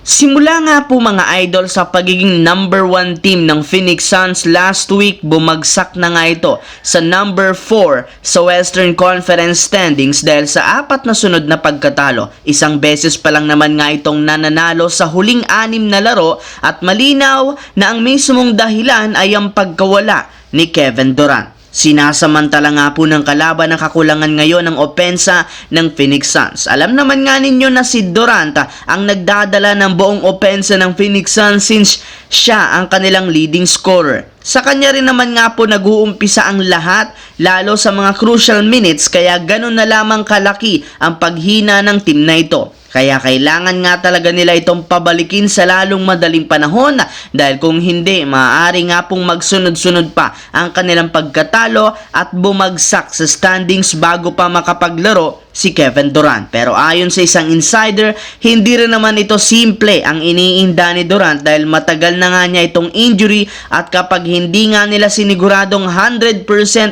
Simula nga po mga idol sa pagiging number 1 team ng Phoenix Suns last week, bumagsak na nga ito sa number 4 sa Western Conference standings dahil sa 4 na sunod na pagkatalo. Isang beses pa lang naman nga itong nananalo sa huling 6 na laro at malinaw na ang mismong dahilan ay ang pagkawala ni Kevin Durant. Sinasamantala nga po ng kalaban ang kakulangan ngayon ng opensa ng Phoenix Suns. Alam naman nga ninyo na si Durant ang nagdadala ng buong opensa ng Phoenix Suns since siya ang kanilang leading scorer. Sa kanya rin naman nga po nag-uumpisa ang lahat, lalo sa mga crucial minutes, kaya ganun na lamang kalaki ang paghina ng team na ito. Kaya kailangan nga talaga nila itong pabalikin sa lalong madaling panahon dahil kung hindi, maaari nga pong magsunod-sunod pa ang kanilang pagkatalo at bumagsak sa standings bago pa makapaglaro si Kevin Durant. Pero ayon sa isang insider, hindi rin naman ito simple ang iniinda ni Durant dahil matagal na nga niya itong injury at kapag hindi nga nila siniguradong 100%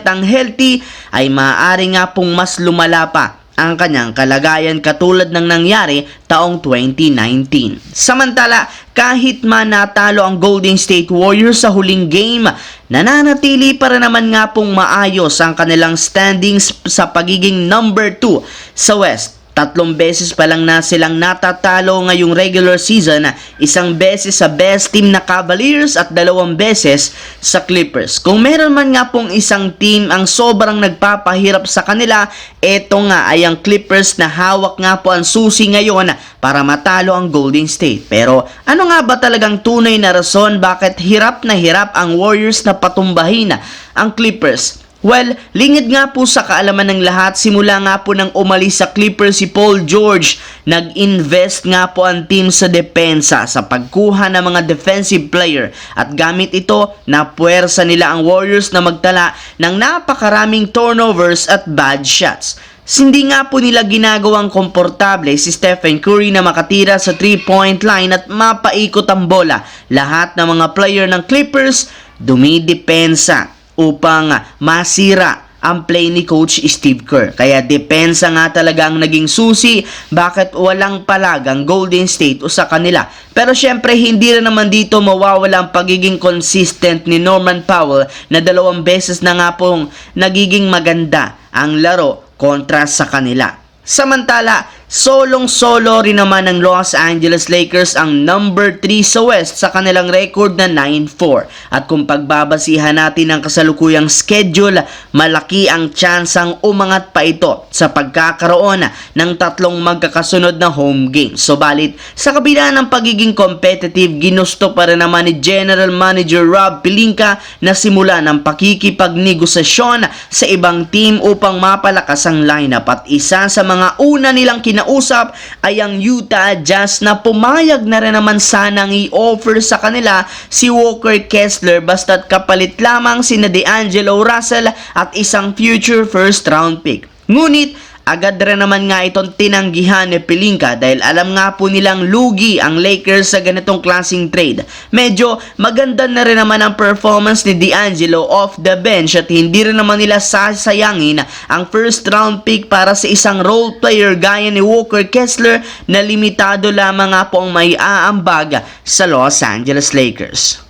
ang healthy, ay maaari nga pong mas lumala pa ang kanyang kalagayan katulad ng nangyari taong 2019. Samantala, kahit man natalo ang Golden State Warriors sa huling game, nananatili pa rin naman nga pong maayos ang kanilang standings sa pagiging number 2 sa West. 3 beses pa lang na silang natatalo ngayong regular season, 1 beses sa best team na Cavaliers at 2 beses sa Clippers. Kung meron man nga pong isang team ang sobrang nagpapahirap sa kanila, eto nga ay ang Clippers na hawak nga po ang susi ngayon para matalo ang Golden State. Pero ano nga ba talagang tunay na rason bakit hirap na hirap ang Warriors na patumbahin ang Clippers? Well, lingid nga po sa kaalaman ng lahat, simula nga po nang umalis sa Clippers si Paul George, nag-invest nga po ang team sa depensa sa pagkuha ng mga defensive player at gamit ito, napuwersa nila ang Warriors na magtala ng napakaraming turnovers at bad shots. Hindi nga po nila ginagawang komportable si Stephen Curry na makatira sa 3-point line at mapaikot ang bola. Lahat ng mga player ng Clippers dumidepensa upang masira ang play ni Coach Steve Kerr. Kaya depensa nga talaga ang naging susi bakit walang palag ang Golden State o sa kanila. Pero syempre hindi rin naman dito mawawala ang pagiging consistent ni Norman Powell na 2 beses na nga pong nagiging maganda ang laro kontra sa kanila. Samantala, solong-solo rin naman ng Los Angeles Lakers ang number 3 sa West sa kanilang record na 9-4. At kung pagbabasihan natin ang kasalukuyang schedule, malaki ang tsansang umangat pa ito sa pagkakaroon ng 3 magkakasunod na home games. Subalit, sa kabila ng pagiging competitive, ginusto pa rin naman ni General Manager Rob Pelinka na simula ng pakikipagnegosasyon sa ibang team upang mapalakas ang lineup. At isa sa mga una nilang kinausap ay ang Utah Jazz na pumayag na rin naman sanang i-offer sa kanila si Walker Kessler basta't kapalit lamang sina D'Angelo Russell at isang future first round pick. Ngunit agad rin naman nga itong tinanggihan ni Pelinka dahil alam nga po nilang lugi ang Lakers sa ganitong klaseng trade. Medyo maganda na rin naman ang performance ni D'Angelo off the bench at hindi rin naman nila sasayangin ang first round pick para sa isang role player gaya ni Walker Kessler na limitado lamang nga po ang may aambag sa Los Angeles Lakers.